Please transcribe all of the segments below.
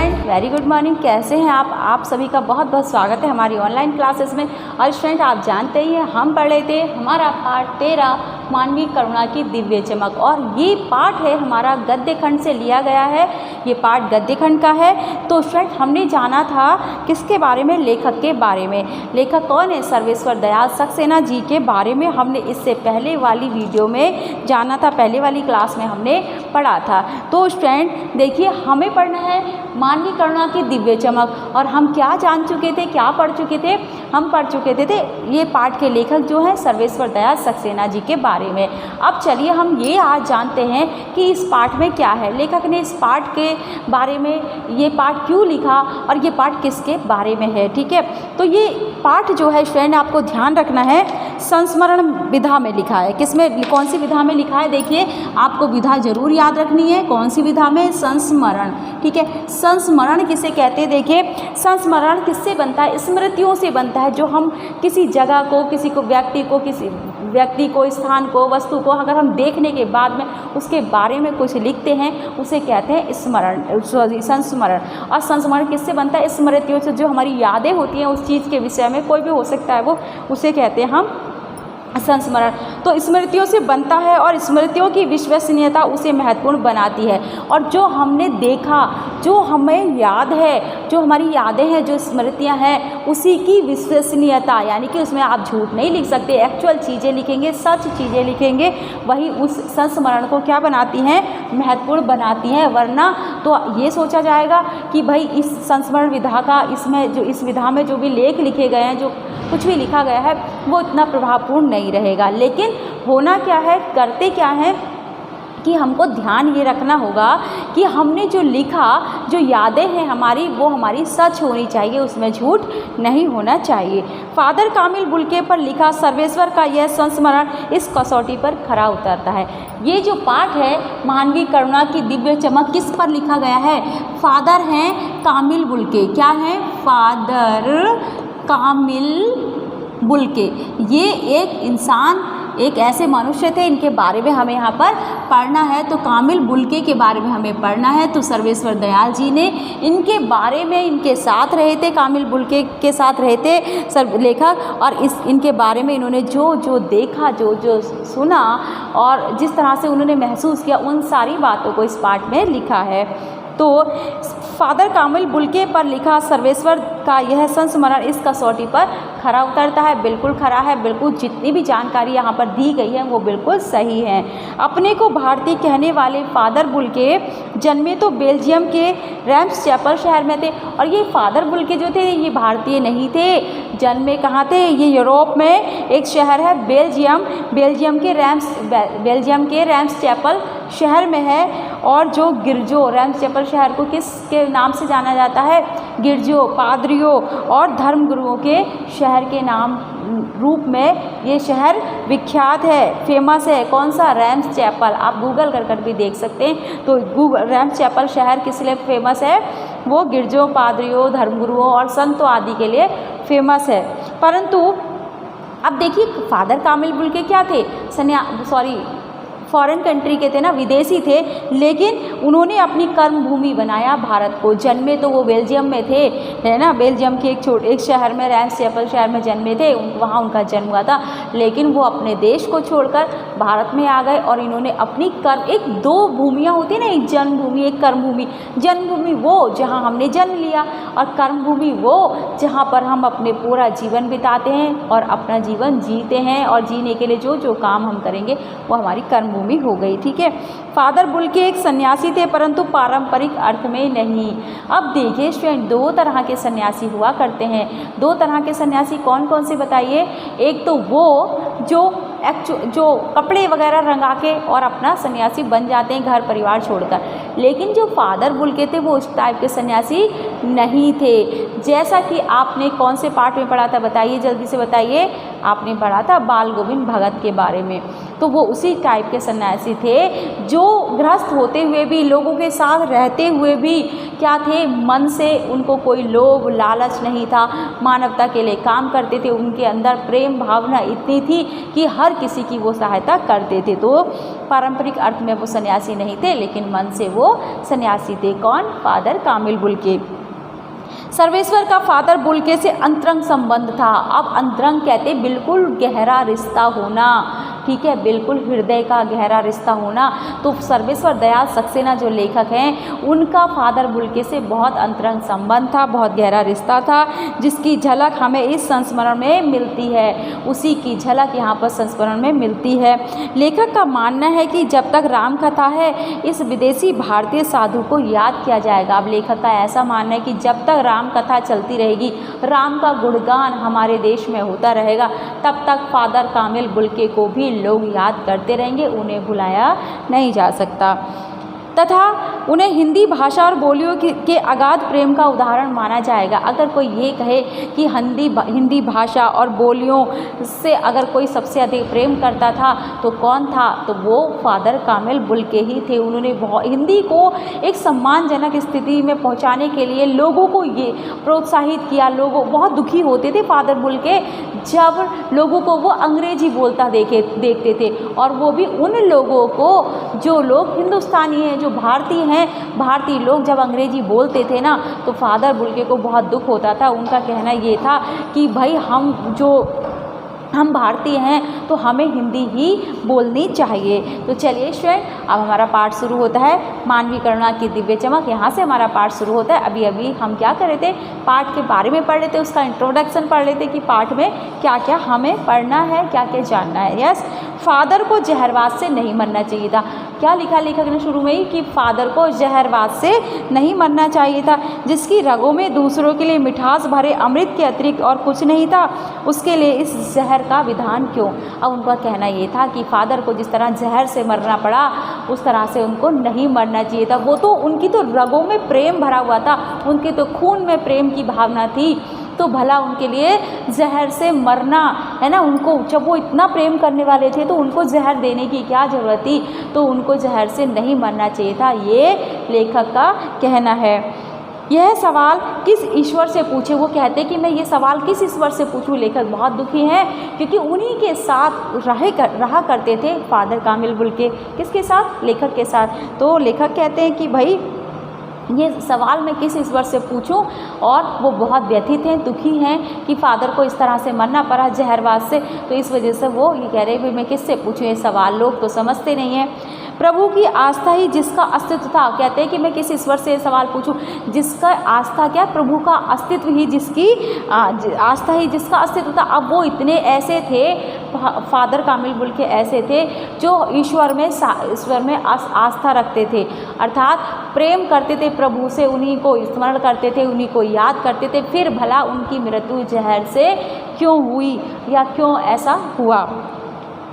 Student, very good morning. कैसे हैं आप सभी का बहुत बहुत स्वागत है हमारी ऑनलाइन क्लासेस में। और स्टूडेंट, आप जानते ही हैं हम पढ़ रहे थे हमारा पाठ 13 मानवीय करुणा की दिव्य चमक, और ये पाठ है हमारा गद्य खंड से लिया गया है। ये पाठ गद्य खंड का है। तो स्टूडेंट, हमने जाना था किसके बारे में? लेखक के बारे में। लेखक कौन है? सर्वेश्वर दयाल सक्सेना जी के बारे में हमने इससे पहले वाली वीडियो में जाना था, पहले वाली क्लास में हमने पढ़ा था। तो स्टूडेंट देखिए, हमें पढ़ना है मानवीय करुणा की दिव्य चमक, और हम क्या जान चुके थे, क्या पढ़ चुके थे? हम पढ़ चुके थे ये पाठ के लेखक जो हैं सर्वेश्वर दयाल सक्सेना जी के बारे में। अब चलिए हम ये आज जानते हैं कि इस पाठ में क्या है, लेखक ने इस पाठ के बारे में ये पाठ क्यों लिखा और ये पाठ किसके बारे में है। ठीक है, तो ये पाठ जो है स्टूडेंट आपको ध्यान रखना है, संस्मरण विधा में लिखा है। किसमें, कौन सी विधा में लिखा है? देखिए, आपको विधा जरूर याद रखनी है। कौन सी विधा में? संस्मरण। ठीक है, संस्मरण किसे कहते हैं? देखिए, संस्मरण किससे बनता है? स्मृतियों से बनता है। जो हम किसी जगह को, किसी को, व्यक्ति को, स्थान को, वस्तु को अगर हम देखने के बाद में उसके बारे में कुछ लिखते हैं, उसे कहते हैं संस्मरण। और संस्मरण किससे बनता है? स्मृतियों से। जो हमारी यादें होती हैं उस चीज़ के विषय में, कोई भी हो सकता है वो, उसे कहते हैं हम संस्मरण। तो स्मृतियों से बनता है और स्मृतियों की विश्वसनीयता उसे महत्वपूर्ण बनाती है। और जो हमने देखा, जो हमें याद है, जो हमारी यादें हैं, जो स्मृतियां हैं, उसी की विश्वसनीयता, यानी कि उसमें आप झूठ नहीं लिख सकते, एक्चुअल चीज़ें लिखेंगे, सच चीज़ें लिखेंगे, वही उस संस्मरण को क्या बनाती हैं? महत्वपूर्ण बनाती हैं। वरना तो ये सोचा जाएगा कि भाई इस संस्मरण विधा का, इसमें जो इस विधा में जो भी लेख लिखे गए हैं, जो कुछ भी लिखा गया है, वो इतना प्रभावपूर्ण नहीं रहेगा। लेकिन होना क्या है, करते क्या है कि हमको ध्यान ये रखना होगा कि हमने जो लिखा, जो यादें हैं हमारी, वो हमारी सच होनी चाहिए, उसमें झूठ नहीं होना चाहिए। फादर कामिल बुल्के पर लिखा सर्वेश्वर का यह संस्मरण इस कसौटी पर खरा उतरता है। ये जो पाठ है मानवीय करुणा की दिव्य चमक, किस पर लिखा गया है? फादर हैं कामिल बुल्के। क्या है? फादर कामिल बुल्के। ये एक इंसान, एक ऐसे मनुष्य थे, इनके बारे में हमें यहाँ पर पढ़ना है। तो कामिल बुल्के के बारे में हमें पढ़ना है। तो सर्वेश्वर दयाल जी ने इनके बारे में, इनके साथ रहे थे, कामिल बुल्के के साथ रहे थे लेखक, और इनके बारे में इन्होंने जो जो देखा, जो जो सुना और जिस तरह से उन्होंने महसूस किया, उन सारी बातों को इस पाठ में लिखा है। तो फादर कामिल बुल्के पर लिखा सर्वेश्वर का यह संस्मरण इस कसौटी पर खरा उतरता है। बिल्कुल खरा है, बिल्कुल जितनी भी जानकारी यहाँ पर दी गई है वो बिल्कुल सही है। अपने को भारतीय कहने वाले फादर बुल्के जन्मे तो बेल्जियम के रैम्स चैपल शहर में थे। और ये फादर बुल्के जो थे ये भारतीय नहीं थे, जन्मे कहाँ थे? ये यूरोप में एक शहर है बेल्जियम के रैम्स चैपल शहर में है। और जो गिरजों, रैम्स चैपल शहर को किसके नाम से जाना जाता है? गिरजों, पादरियों और धर्मगुरुओं के शहर के नाम रूप में ये शहर विख्यात है, फेमस है। कौन सा? Rams chapel. आप गूगल कर भी देख सकते हैं। तो रैम्स चैपल शहर किस लिए फेमस है? वो गिरजों, पादरियों, धर्मगुरुओं और संतों आदि के लिए फेमस है। परंतु अब देखिए, फादर कामिल बुल्के क्या थे? फॉरेन कंट्री के थे ना, विदेशी थे, लेकिन उन्होंने अपनी कर्म भूमि बनाया भारत को। जन्मे तो वो बेल्जियम में थे, है ना, बेल्जियम के एक शहर में, रैम्स चैपल शहर में जन्मे थे, वहाँ उनका जन्म हुआ था। लेकिन वो अपने देश को छोड़कर भारत में आ गए और इन्होंने अपनी कर्म, एक दो भूमियाँ होती ना, एक जन्मभूमि, एक कर्मभूमि। जन्मभूमि वो जहाँ हमने जन्म लिया, और कर्मभूमि वो जहाँ पर हम अपने पूरा जीवन बिताते हैं और अपना जीवन जीते हैं, और जीने के लिए जो जो काम हम करेंगे वो हमारी कर्मभूमि हो गई। ठीक है, फादर बुल्के एक सन्यासी थे, परंतु पारंपरिक अर्थ में नहीं। अब देखिए स्टूडेंट, दो तरह के सन्यासी हुआ करते हैं। दो तरह के सन्यासी कौन कौन से बताइए? एक तो वो जो कपड़े वगैरह रंगा के और अपना सन्यासी बन जाते हैं घर परिवार छोड़कर। लेकिन जो फादर बुल्के थे वो उस टाइप के सन्यासी नहीं थे। जैसा कि आपने कौन से पाठ में पढ़ा था, बताइए, जल्दी से बताइए। आपने पढ़ा था बाल गोविंद भगत के बारे में। तो वो उसी टाइप के सन्यासी थे जो गृहस्थ होते हुए भी, लोगों के साथ रहते हुए भी क्या थे, मन से उनको कोई लोभ लालच नहीं था, मानवता के लिए काम करते थे। उनके अंदर प्रेम भावना इतनी थी कि हर किसी की वो सहायता करते थे। तो पारंपरिक अर्थ में वो सन्यासी नहीं थे, लेकिन मन से वो सन्यासी थे। कौन? फादर कामिल बुल्के। सर्वेश्वर का फादर बुल्के से अंतरंग संबंध था। अब अंतरंग कहते बिल्कुल गहरा रिश्ता होना, ठीक है, बिल्कुल हृदय का गहरा रिश्ता होना। तो सर्वेश्वर दयाल सक्सेना जो लेखक हैं, उनका फादर बुल्के से बहुत अंतरंग संबंध था, बहुत गहरा रिश्ता था, जिसकी झलक हमें इस संस्मरण में मिलती है। उसी की झलक यहाँ पर संस्मरण में मिलती है। लेखक का मानना है कि जब तक राम कथा है, इस विदेशी भारतीय साधु को याद किया जाएगा। अब लेखक का ऐसा मानना है कि जब तक राम कथा चलती रहेगी, राम का गुणगान हमारे देश में होता रहेगा, तब तक फादर कामिल बुल्के को भी लोग याद करते रहेंगे, उन्हें भुलाया नहीं जा सकता। तथा उन्हें हिंदी भाषा और बोलियों के अगाध प्रेम का उदाहरण माना जाएगा। अगर कोई ये कहे कि हिंदी भाषा और बोलियों से अगर कोई सबसे अधिक प्रेम करता था तो कौन था, तो वो फादर कामिल बुल्के ही थे। उन्होंने हिंदी को एक सम्मानजनक स्थिति में पहुंचाने के लिए लोगों को ये प्रोत्साहित किया। लोग बहुत दुखी होते थे फादर बुल्के जब लोगों को वो अंग्रेजी बोलता देखते थे, और वो भी उन लोगों को जो लोग हिंदुस्तानी हैं, जो भारतीय हैं, भारतीय लोग जब अंग्रेजी बोलते थे ना, तो फादर बुल्के को बहुत दुख होता था। उनका कहना ये था कि भाई हम भारतीय हैं तो हमें हिंदी ही बोलनी चाहिए। तो चलिए स्टूडेंट, अब हमारा पाठ शुरू होता है, मानवीय करुणा की दिव्य चमक। यहाँ से हमारा पाठ शुरू होता है। अभी हम क्या कर रहे थे, पाठ के बारे में पढ़ लेते, उसका इंट्रोडक्शन पढ़ लेते कि पाठ में क्या क्या हमें पढ़ना है, क्या क्या जानना है। यस, फादर को जहरवाद से नहीं मरना चाहिए था। क्या लिखा लेखक ने शुरू में ही कि फादर को जहरवाद से नहीं मरना चाहिए था। जिसकी रगों में दूसरों के लिए मिठास भरे अमृत के अतिरिक्त और कुछ नहीं था, उसके लिए इस जहर का विधान क्यों। अब उनका कहना ये था कि फादर को जिस तरह जहर से मरना पड़ा, उस तरह से उनको नहीं मरना चाहिए था। वो तो उनकी तो रगों में प्रेम भरा हुआ था, उनके तो खून में प्रेम की भावना थी, तो भला उनके लिए जहर से मरना है ना। उनको जब वो इतना प्रेम करने वाले थे तो उनको जहर देने की क्या ज़रूरत थी, तो उनको जहर से नहीं मरना चाहिए था, ये लेखक का कहना है। यह सवाल किस ईश्वर से पूछे, वो कहते हैं कि मैं ये सवाल किस ईश्वर से पूछूं। लेखक बहुत दुखी हैं क्योंकि उन्हीं के साथ रहा करते थे फादर कामिल बुल्के। किसके साथ? लेखक के साथ। तो लेखक कहते हैं कि भाई ये सवाल मैं किस ईश्वर से पूछूं, और वो बहुत व्यथित हैं, दुखी हैं कि फादर को इस तरह से मरना पड़ा जहरवाद से। तो इस वजह से वो ये कह रहे हैं कि मैं किससे पूछूं ये सवाल, लोग तो समझते नहीं हैं। प्रभु की आस्था ही जिसका अस्तित्व था, कहते हैं कि मैं किस ईश्वर से सवाल पूछूं, जिसका आस्था क्या, प्रभु का अस्तित्व ही जिसकी आस्था ही जिसका अस्तित्व था। अब वो इतने ऐसे थे, फादर कामिल बुल्के ऐसे थे जो ईश्वर में आस्था रखते थे, अर्थात प्रेम करते थे प्रभु से, उन्हीं को स्मरण करते थे, उन्हीं को याद करते थे। फिर भला उनकी मृत्यु जहर से क्यों हुई या क्यों ऐसा हुआ।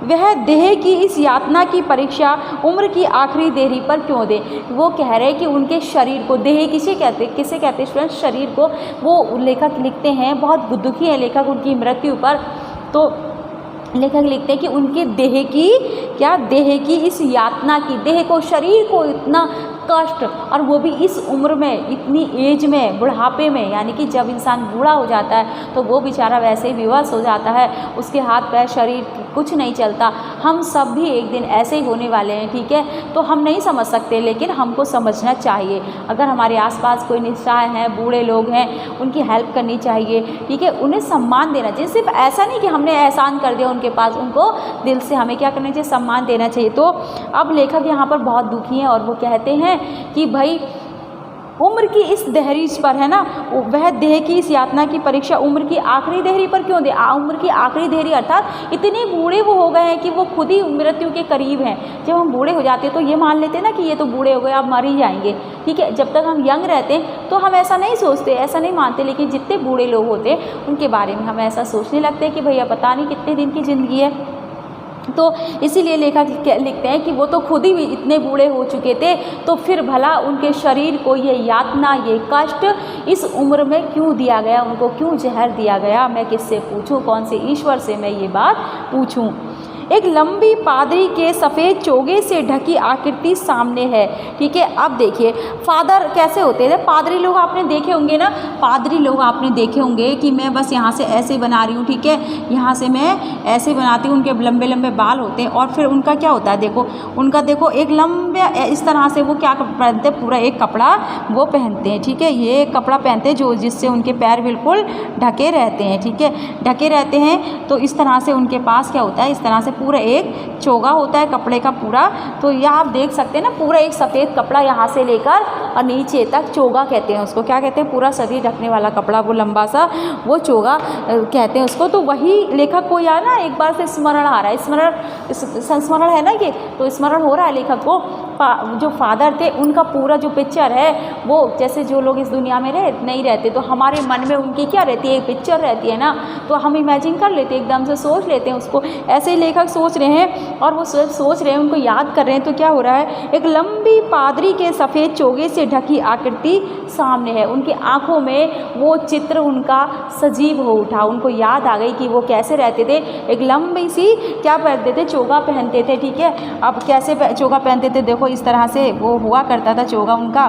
वह देह की इस यातना की परीक्षा उम्र की आखिरी देरी पर क्यों दे। वो कह रहे हैं कि उनके शरीर को, देह किसे कहते स्टूडेंट, शरीर को। वो लेखक लिखते हैं, बहुत दुखी है लेखक उनकी मृत्यु पर। तो लेखक लिखते हैं कि उनके देह की इस यातना की, देह को, शरीर को इतना कष्ट, और वो भी इस उम्र में, इतनी एज में, बुढ़ापे में, यानी कि जब इंसान बूढ़ा हो जाता है तो वो बेचारा वैसे ही विवश हो जाता है, उसके हाथ पैर शरीर कुछ नहीं चलता। हम सब भी एक दिन ऐसे ही होने वाले हैं, ठीक है। तो हम नहीं समझ सकते, लेकिन हमको समझना चाहिए। अगर हमारे आसपास कोई निस्सहाय हैं, बूढ़े लोग हैं, उनकी हेल्प करनी चाहिए, ठीक है, उन्हें सम्मान देना चाहिए। सिर्फ ऐसा नहीं कि हमने एहसान कर दिया उनके पास, उनको दिल से हमें क्या करना चाहिए, सम्मान देना चाहिए। तो अब लेखक यहाँ पर बहुत दुखी हैं और वो कहते हैं कि भाई उम्र की इस दहलीज पर, है ना, वह देह की इस यातना की परीक्षा उम्र की आखिरी देहरी पर क्यों दे। उम्र की आखिरी देहरी अर्थात इतने बूढ़े वो हो गए हैं कि वो खुद ही मृत्यु के करीब हैं। जब हम बूढ़े हो जाते हैं तो ये मान लेते हैं ना कि ये तो बूढ़े हो गए, अब मर ही जाएंगे, ठीक है। जब तक हम यंग रहते हैं तो हम ऐसा नहीं सोचते, ऐसा नहीं मानते, लेकिन जितने बूढ़े लोग होते हैं उनके बारे में हम ऐसा सोचने लगते हैं कि भैया पता नहीं कितने दिन की ज़िंदगी है। तो इसीलिए लेखक लिखते हैं कि वो तो खुद ही इतने बूढ़े हो चुके थे, तो फिर भला उनके शरीर को ये यातना, ये कष्ट इस उम्र में क्यों दिया गया, उनको क्यों जहर दिया गया। मैं किससे पूछूं, कौन से ईश्वर से मैं ये बात पूछूं। एक लंबी पादरी के सफ़ेद चोगे से ढकी आकृति सामने है। ठीक है, अब देखिए फादर कैसे होते थे। पादरी लोग आपने देखे होंगे ना, पादरी लोग आपने देखे होंगे कि मैं बस यहाँ से ऐसे बना रही हूँ, ठीक है, यहाँ से मैं ऐसे बनाती हूँ। उनके लंबे लंबे बाल होते हैं और फिर उनका क्या होता है, देखो उनका देखो एक लंबे इस तरह से वो क्या पहनते हैं, पूरा एक कपड़ा वो पहनते हैं। ठीक है, ये कपड़ा पहनते हैं जो जिससे उनके पैर बिल्कुल ढके रहते हैं। ठीक है, ढके रहते हैं। तो इस तरह से उनके पास क्या होता है, इस तरह से पूरा एक चोगा होता है कपड़े का पूरा। तो यह आप देख सकते हैं ना, पूरा एक सफ़ेद कपड़ा यहाँ से लेकर और नीचे तक चोगा कहते हैं उसको। क्या कहते हैं, पूरा शरीर ढकने वाला कपड़ा, वो लंबा सा वो चोगा कहते हैं उसको। तो वही लेखक को यार ना एक बार से स्मरण आ रहा है, संस्मरण है ना ये, तो स्मरण हो रहा है लेखक को। जो फादर थे उनका पूरा जो पिक्चर है वो, जैसे जो लोग इस दुनिया में नहीं रहते तो हमारे मन में उनकी क्या रहती है, एक पिक्चर रहती है ना, तो हम इमेजिन कर लेते हैं, एकदम से सोच लेते हैं उसको। ऐसे ही लेखक सोच रहे हैं और वो सोच रहे हैं, उनको याद कर रहे हैं। तो क्या हो रहा है, एक लंबी पादरी के सफ़ेद चोगे से ढकी आकृति सामने है। उनकी आंखों में वो चित्र उनका सजीव हो उठा, उनको याद आ गई कि वो कैसे रहते थे। एक लंबी सी क्या पहनते थे, चोगा पहनते थे। ठीक है, अब कैसे चोगा पहनते थे, देखो इस तरह से वो हुआ करता था चोगा उनका,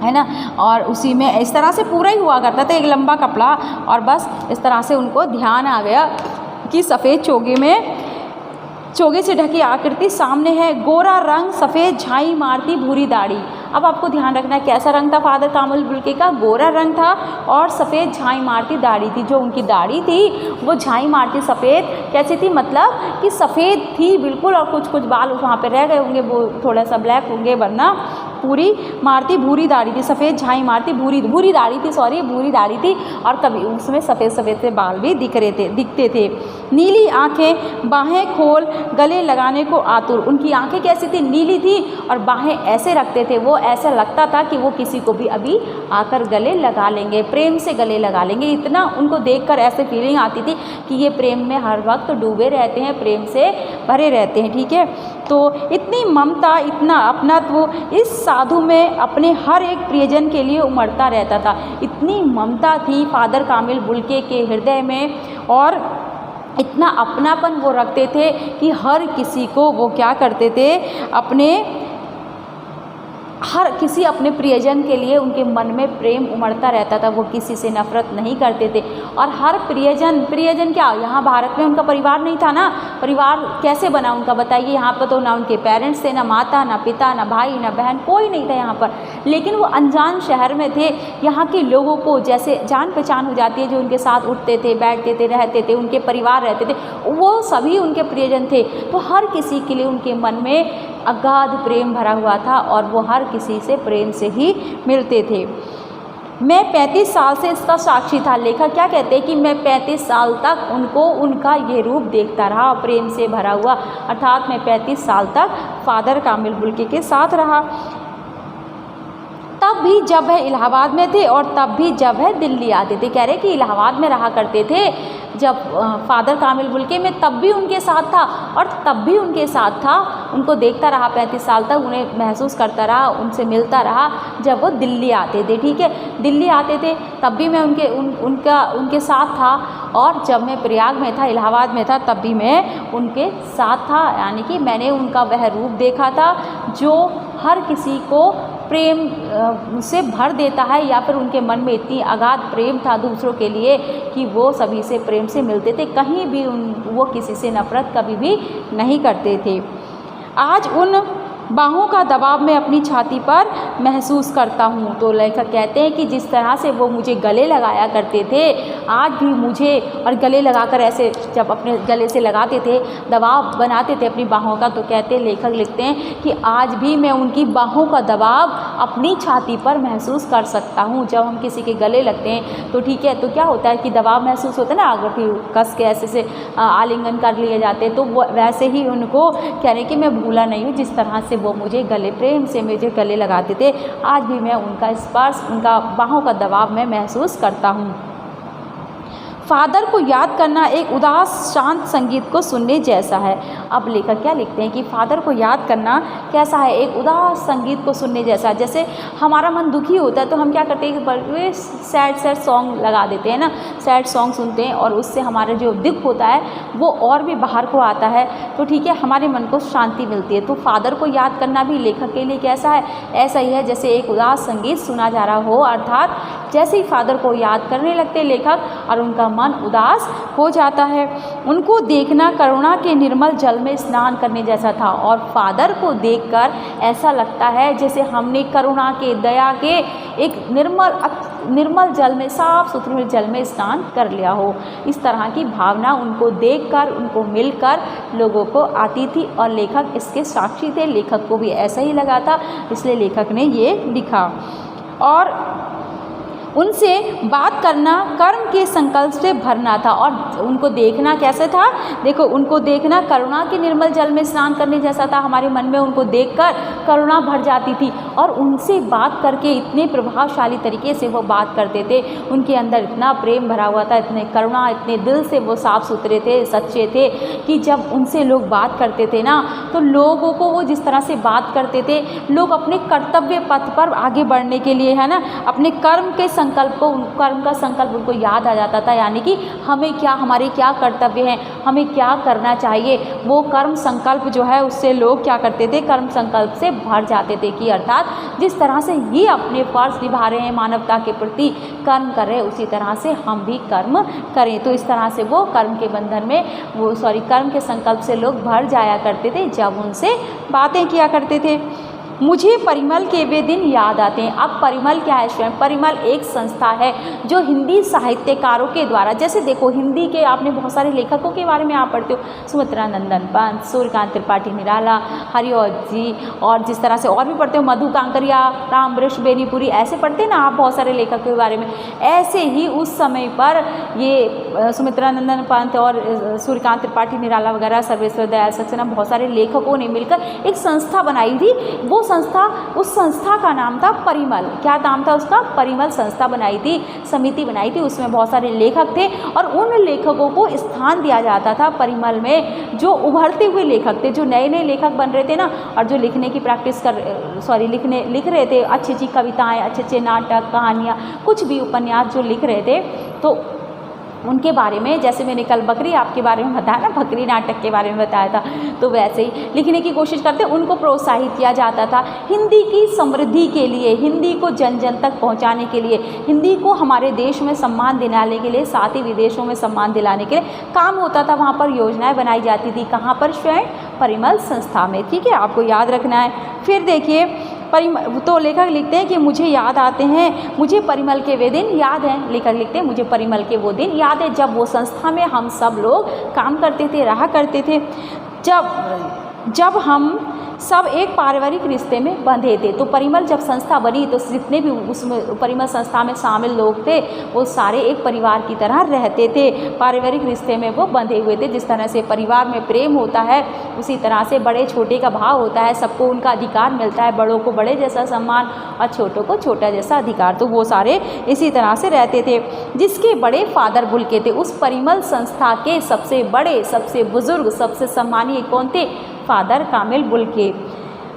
है ना, और उसी में इस तरह से पूरा ही हुआ करता था, एक लंबा कपड़ा। और बस इस तरह से उनको ध्यान आ गया कि सफ़ेद चोगे से ढकी आकृति सामने है। गोरा रंग, सफ़ेद झाई मारती भूरी दाढ़ी। अब आपको ध्यान रखना है कैसा रंग था फादर कामिल बुल्के का, गोरा रंग था और सफ़ेद झाई मारती दाढ़ी थी। जो उनकी दाढ़ी थी वो झाई मारती सफ़ेद कैसी थी, मतलब कि सफ़ेद थी बिल्कुल, और कुछ कुछ बाल वहाँ पे रह गए होंगे, वो थोड़ा सा ब्लैक होंगे, वरना पूरी मारती भूरी दाढ़ी थी। सफ़ेद झाई मारती भूरी दाढ़ी थी, सॉरी भूरी दाढ़ी थी, और कभी उसमें सफ़ेद सफ़ेद से बाल भी दिखते थे। नीली आँखें, बाहें खोल गले लगाने को आतुर। उनकी आँखें कैसी थी, नीली थी, और बाहें ऐसे रखते थे वो, ऐसा लगता था कि वो किसी को भी अभी आकर गले लगा लेंगे, प्रेम से गले लगा लेंगे। इतना उनको देखकर ऐसे फीलिंग आती थी कि ये प्रेम में हर वक्त डूबे रहते हैं, प्रेम से भरे रहते हैं। ठीक है, तो इतनी ममता, इतना अपनत्व इस साधु में अपने हर एक प्रियजन के लिए उमड़ता रहता था। इतनी ममता थी फादर कामिल बुल्के के हृदय में, और इतना अपनापन वो रखते थे कि हर किसी को वो क्या करते थे, हर किसी अपने प्रियजन के लिए उनके मन में प्रेम उमड़ता रहता था। वो किसी से नफ़रत नहीं करते थे। और हर प्रियजन क्या, यहाँ भारत में उनका परिवार नहीं था ना, परिवार कैसे बना उनका बताइए। यहाँ पर तो ना उनके पेरेंट्स थे, ना माता, ना पिता, ना भाई, ना बहन, कोई नहीं था यहाँ पर। लेकिन वो अनजान शहर में थे। यहाँ के लोगों को जैसे जान पहचान हो जाती है, जो उनके साथ उठते थे, बैठते थे, रहते थे, उनके परिवार रहते थे, वो सभी उनके प्रियजन थे। तो हर किसी के लिए उनके मन में अगाध प्रेम भरा हुआ था, और वो हर किसी से प्रेम से ही मिलते थे। मैं 35 साल से इसका साक्षी था। लेखक क्या कहते हैं कि मैं 35 साल तक उनका ये रूप देखता रहा, प्रेम से भरा हुआ, अर्थात मैं 35 साल तक फादर कामिल बुल्के के साथ रहा। तब भी जब वह इलाहाबाद में थे और तब भी जब वह दिल्ली आते थे। कह रहे कि इलाहाबाद में रहा करते थे जब फादर कामिल बुल्के में, तब भी उनके साथ था और तब भी उनके साथ था। उनको देखता रहा 35 साल तक, उन्हें महसूस करता रहा, उनसे मिलता रहा जब वो दिल्ली आते थे। ठीक है, दिल्ली आते थे तब भी मैं उनके साथ था, और जब मैं प्रयाग में था, इलाहाबाद में था, तब भी मैं उनके साथ था। यानी कि मैंने उनका वह रूप देखा था जो हर किसी को प्रेम से भर देता है, या फिर उनके मन में इतनी अगाध प्रेम था दूसरों के लिए कि वो सभी से प्रेम से मिलते थे। कहीं भी वो किसी से नफ़रत कभी भी नहीं करते थे। आज उन बाहों का दबाव मैं अपनी छाती पर महसूस करता हूँ। तो लेखक कहते हैं कि जिस तरह से वो मुझे गले लगाया करते थे, आज भी मुझे, और गले लगाकर ऐसे जब अपने गले से लगाते थे, दबाव बनाते थे अपनी बाहों का, तो लेखक लिखते हैं कि आज भी मैं उनकी बाहों का दबाव अपनी छाती पर महसूस कर सकता हूँ। जब हम किसी के गले लगते हैं तो ठीक है, तो क्या होता है कि दबाव महसूस होता है ना, अगर फिर कस के ऐसे से आलिंगन कर लिए जाते हैं, तो वो वैसे ही उनको कह रहे कि मैं भूला नहीं हूँ जिस तरह से वो मुझे प्रेम से मुझे गले लगाते थे। आज भी मैं उनका स्पर्श, उनका बाहों का दबाव मैं महसूस करता हूँ। फादर को याद करना एक उदास शांत संगीत को सुनने जैसा है। अब लेखक क्या लिखते हैं कि फादर को याद करना कैसा है, एक उदास संगीत को सुनने जैसा। जैसे हमारा मन दुखी होता है तो हम क्या करते हैं कि सैड सॉन्ग लगा देते हैं ना, सैड सॉन्ग सुनते हैं और उससे हमारा जो दुख होता है वो और भी बाहर को आता है, तो ठीक है, हमारे मन को शांति मिलती है। तो फादर को याद करना भी लेखक के लिए कैसा है, ऐसा ही है जैसे एक उदास संगीत सुना जा रहा हो। अर्थात जैसे ही फादर को याद करने लगते लेखक और उनका मन उदास हो जाता है। उनको देखना करुणा के निर्मल जल में स्नान करने जैसा था और फादर को देखकर ऐसा लगता है जैसे हमने करुणा के, दया के एक निर्मल जल में, साफ सुथरे जल में स्नान कर लिया हो। इस तरह की भावना उनको देखकर, उनको मिलकर लोगों को आती थी और लेखक इसके साक्षी थे। लेखक को भी ऐसा ही लगा था, इसलिए लेखक ने ये लिखा। और उनसे बात करना कर्म के संकल्प से भरना था और उनको देखना कैसे था, देखो उनको देखना करुणा के निर्मल जल में स्नान करने जैसा था। हमारे मन में उनको देखकर करुणा भर जाती थी और उनसे बात करके इतने प्रभावशाली तरीके से वो बात करते थे, उनके अंदर इतना प्रेम भरा हुआ था, इतने करुणा, इतने दिल से वो साफ़ सुथरे थे, सच्चे थे कि जब उनसे लोग बात करते थे ना तो लोगों को वो जिस तरह से बात करते थे, लोग अपने कर्तव्य पथ पर आगे बढ़ने के लिए, है ना, अपने कर्म के कर्म का संकल्प उनको याद आ जाता था। यानी कि हमारे क्या कर्तव्य हैं, हमें क्या करना चाहिए, वो कर्म संकल्प जो है उससे लोग क्या करते थे, कर्म संकल्प से भर जाते थे कि अर्थात जिस तरह से ये अपने फर्ज निभा रहे हैं, मानवता के प्रति कर्म कर रहे हैं, उसी तरह से हम भी कर्म करें। तो इस तरह से वो कर्म के बंधन में कर्म के संकल्प से लोग भर जाया करते थे जब उनसे बातें किया करते थे। मुझे परिमल के वे दिन याद आते हैं। अब परिमल क्या है स्वयं? परिमल एक संस्था है जो हिंदी साहित्यकारों के द्वारा, जैसे देखो हिंदी के आपने बहुत सारे लेखकों के बारे में आप पढ़ते हो, सुमित्रा नंदन पंत, सूर्यकांत त्रिपाठी निराला, हरिऔध जी, और जिस तरह से और भी पढ़ते हो मधु कांकरिया, राम वृक्ष बेनीपुरी, ऐसे पढ़ते हैं ना आप बहुत सारे लेखकों के बारे में। ऐसे ही उस समय पर ये सुमित्रा नंदन पंत और सूर्यकांत त्रिपाठी निराला वगैरह, सर्वेश्वर दयाल सक्सेना, बहुत सारे लेखकों ने मिलकर एक संस्था बनाई थी। उस संस्था का नाम था परिमल। क्या नाम था उसका? परिमल संस्था बनाई थी, समिति बनाई थी, उसमें बहुत सारे लेखक थे और उन लेखकों को स्थान दिया जाता था परिमल में, जो उभरते हुए लेखक थे, जो नए नए लेखक बन रहे थे ना, और जो लिखने की प्रैक्टिस लिख रहे थे, अच्छी अच्छी कविताएं, अच्छे अच्छे नाटक, कहानियाँ, कुछ भी उपन्यास जो लिख रहे थे, तो उनके बारे में, जैसे मैंने कल बकरी आपके बारे में बताया ना, बकरी नाटक के बारे में बताया था, तो वैसे ही लिखने की कोशिश करते, उनको प्रोत्साहित किया जाता था हिंदी की समृद्धि के लिए, हिंदी को जन जन तक पहुंचाने के लिए, हिंदी को हमारे देश में सम्मान दिलाने के लिए, साथ ही विदेशों में सम्मान दिलाने के लिए काम होता था। वहाँ पर योजनाएँ बनाई जाती थी। कहाँ पर? स्वयं परिमल संस्था में। ठीक है, आपको याद रखना है। फिर देखिए तो लेखक लिखते हैं कि मुझे याद आते हैं, मुझे परिमल के वे दिन याद हैं। लेखक लिखते हैं मुझे परिमल के वो दिन याद है जब वो संस्था में हम सब लोग काम करते थे, रहा करते थे, जब हम सब एक पारिवारिक रिश्ते में बंधे थे। तो परिमल जब संस्था बनी तो जितने भी उसमें परिमल संस्था में शामिल लोग थे वो सारे एक परिवार की तरह रहते थे, पारिवारिक रिश्ते में वो बंधे हुए थे। जिस तरह से परिवार में प्रेम होता है उसी तरह से बड़े छोटे का भाव होता है, सबको उनका अधिकार मिलता है, बड़ों को बड़े जैसा सम्मान और छोटों को छोटा जैसा अधिकार। तो वो सारे इसी तरह से रहते थे। जिसके बड़े फादर बुल्के थे, उस परिमल संस्था के सबसे बड़े, सबसे बुजुर्ग, सबसे सम्मानीय कौन थे? फादर कामिल बुल्के।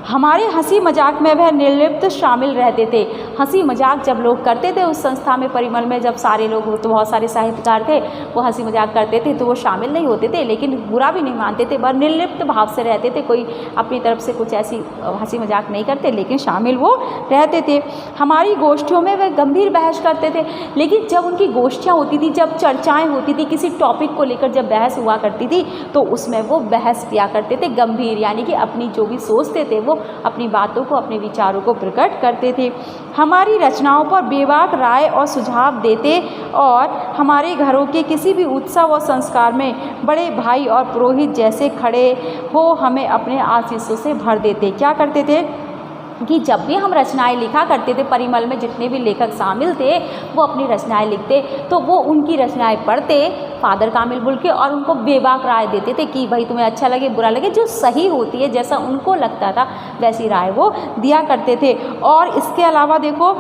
हमारे हंसी मजाक में वह निर्लिप्त शामिल रहते थे। हंसी मजाक जब लोग करते थे उस संस्था में, परिमल में, जब सारे लोग, तो बहुत सारे साहित्यकार थे, वो हंसी मजाक करते थे तो वो शामिल नहीं होते थे, लेकिन बुरा भी नहीं मानते थे, बस निर्लिप्त भाव से रहते थे। कोई अपनी तरफ से कुछ ऐसी हंसी मजाक नहीं करते, लेकिन शामिल वो रहते थे। हमारी गोष्ठियों में वह गंभीर बहस करते थे, लेकिन जब उनकी गोष्ठियाँ होती थी, जब चर्चाएँ होती थी, किसी टॉपिक को लेकर जब बहस हुआ करती थी तो उसमें वो बहस किया करते थे गंभीर, यानी कि अपनी जो भी सोचते थे वो अपनी बातों को, अपने विचारों को प्रकट करते थे। हमारी रचनाओं पर बेबाक राय और सुझाव देते और हमारे घरों के किसी भी उत्सव और संस्कार में बड़े भाई और पुरोहित जैसे खड़े हो हमें अपने आशीषों से भर देते। क्या करते थे कि जब भी हम रचनाएं लिखा करते थे, परिमल में जितने भी लेखक शामिल थे वो अपनी रचनाएं लिखते, तो वो उनकी रचनाएं पढ़ते फादर कामिल बुल्के और उनको बेबाक राय देते थे कि भाई तुम्हें अच्छा लगे बुरा लगे, जो सही होती है, जैसा उनको लगता था वैसी राय वो दिया करते थे। और इसके अलावा देखो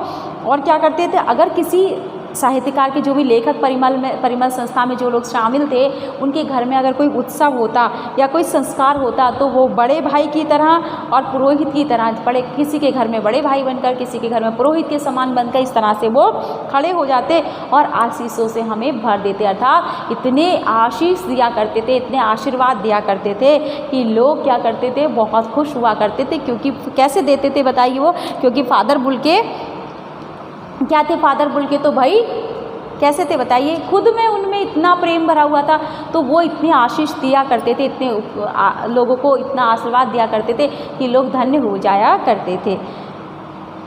और क्या करते थे, अगर किसी साहित्यकार के जो भी लेखक परिमल संस्था में जो लोग शामिल थे, उनके घर में अगर कोई उत्सव होता या कोई संस्कार होता तो वो बड़े भाई की तरह और पुरोहित की तरह, बड़े किसी के घर में बड़े भाई बनकर, किसी के घर में पुरोहित के समान बनकर इस तरह से वो खड़े हो जाते और आशीषों से हमें भर देते। अर्थात इतने आशीष दिया करते थे, इतने आशीर्वाद दिया करते थे कि लोग क्या करते थे, बहुत खुश हुआ करते थे। क्योंकि कैसे देते थे बताइए वो, क्योंकि फादर बुल्के क्या थे, फादर बुल्के तो भाई कैसे थे बताइए, खुद में उनमें इतना प्रेम भरा हुआ था, तो वो इतने आशीष दिया करते थे, इतने लोगों को इतना आशीर्वाद दिया करते थे कि लोग धन्य हो जाया करते थे।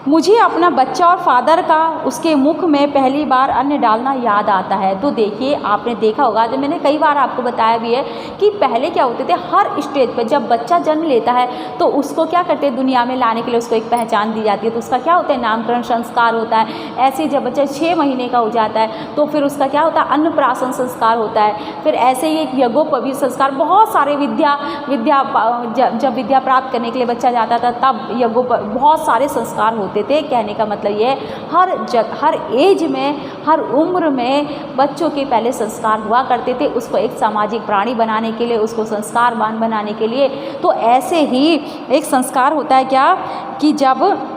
मुझे अपना बच्चा और फादर का उसके मुख में पहली बार अन्न डालना याद आता है। तो देखिए, आपने देखा होगा, जब मैंने कई बार आपको बताया भी है कि पहले क्या होते थे, हर स्टेज पर जब बच्चा जन्म लेता है तो उसको क्या करते हैं, दुनिया में लाने के लिए उसको एक पहचान दी जाती है। तो उसका क्या होता है, नामकरण संस्कार होता है। ऐसे जब बच्चा 6 महीने का हो जाता है तो फिर उसका क्या होता है, अन्नप्राशन संस्कार होता है। फिर ऐसे ही एक यज्ञोपवीत संस्कार, बहुत सारे जब विद्या प्राप्त करने के लिए बच्चा जाता था तब बहुत सारे संस्कार होते थे। कहने का मतलब ये है, हर एज में, हर उम्र में बच्चों के पहले संस्कार हुआ करते थे, उसको एक सामाजिक प्राणी बनाने के लिए, उसको संस्कारवान बनाने के लिए। तो ऐसे ही एक संस्कार होता है क्या कि जब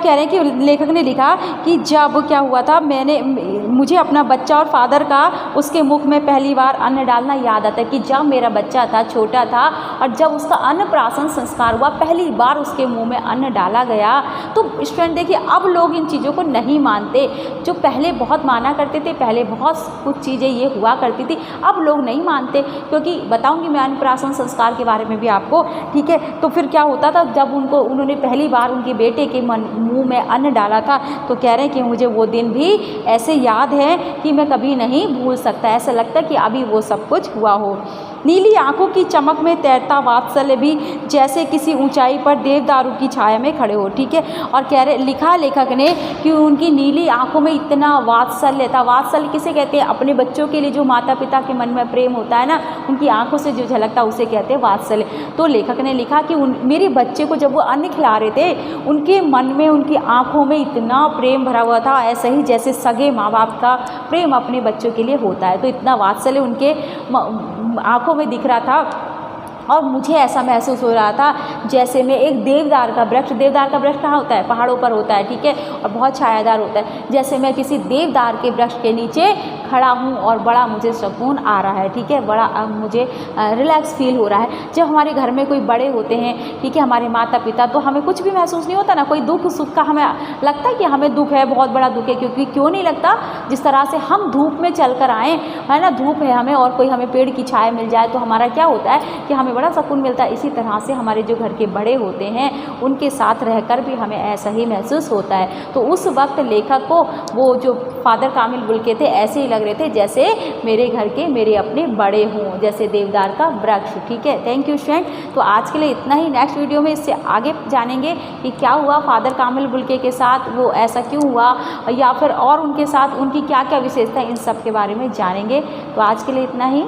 कह रहे हैं कि लेखक ने लिखा कि जब क्या हुआ था, मुझे अपना बच्चा और फादर का उसके मुख में पहली बार अन्न डालना याद आता है कि जब मेरा बच्चा था, छोटा था, और जब उसका अन्नप्राशन संस्कार हुआ, पहली बार उसके मुंह में अन्न डाला गया। तो स्टूडेंट देखिए, अब लोग इन चीज़ों को नहीं मानते, जो पहले बहुत माना करते थे, पहले बहुत कुछ चीज़ें ये हुआ करती थी, अब लोग नहीं मानते। क्योंकि बताऊँगी मैं अन्नप्राशन संस्कार के बारे में भी आपको, ठीक है। तो फिर क्या होता था, जब उन्होंने पहली बार उनके बेटे के मुंह में अन्न डाला था, तो कह रहे हैं कि मुझे वो दिन भी ऐसे याद है कि मैं कभी नहीं भूल सकता। ऐसा लगता है कि अभी वो सब कुछ हुआ हो। नीली आंखों की चमक में तैरता वात्सल्य भी जैसे किसी ऊंचाई पर देवदारू की छाया में खड़े हो, ठीक है। और कह रहे, लिखा लेखक ने कि उनकी नीली आंखों में इतना वात्सल्य था। वात्सल्य किसे कहते हैं, अपने बच्चों के लिए जो माता पिता के मन में प्रेम होता है ना, उनकी आंखों से जो झलकता है उसे कहते हैं वात्सल्य। तो लेखक ने लिखा कि मेरे बच्चे को जब वो अन्न खिला रहे थे, उनके मन में, उनकी आंखों में इतना प्रेम भरा हुआ था, ऐसा ही जैसे सगे माँ बाप का प्रेम अपने बच्चों के लिए होता है। तो इतना वात्सल्य उनके आंखों में दिख रहा था। और मुझे ऐसा महसूस हो रहा था जैसे मैं एक देवदार का वृक्ष कहाँ होता है, पहाड़ों पर होता है, ठीक है, और बहुत छायादार होता है, जैसे मैं किसी देवदार के वृक्ष के नीचे खड़ा हूँ और बड़ा मुझे सुकून आ रहा है, ठीक है, बड़ा मुझे रिलैक्स फील हो रहा है। जब हमारे घर में कोई बड़े होते हैं, ठीक है, हमारे माता पिता, तो हमें कुछ भी महसूस नहीं होता ना, कोई दुख सुख का हमें लगता है कि हमें दुख है, बहुत बड़ा दुख है, क्योंकि क्यों नहीं लगता, जिस तरह से हम धूप में चल कर आएँ, है ना, धूप है हमें और कोई हमें पेड़ की छाया मिल जाए तो हमारा क्या होता है कि हमें बड़ा सुकून मिलता है। इसी तरह से हमारे जो घर के बड़े होते हैं, उनके साथ रहकर भी हमें ऐसा ही महसूस होता है। तो उस वक्त लेखक को वो जो फादर कामिल बुल्के थे, ऐसे ही लग रहे थे जैसे मेरे घर के मेरे अपने बड़े हों, जैसे देवदार का वृक्ष, ठीक है। Thank you student. तो आज के लिए इतना ही। नेक्स्ट वीडियो में इससे आगे जानेंगे कि क्या हुआ फादर कामिल बुल्के के साथ, वो ऐसा क्यों हुआ, या फिर और उनके साथ उनकी क्या क्या विशेषता, इन सब के बारे में जानेंगे। तो आज के लिए इतना ही।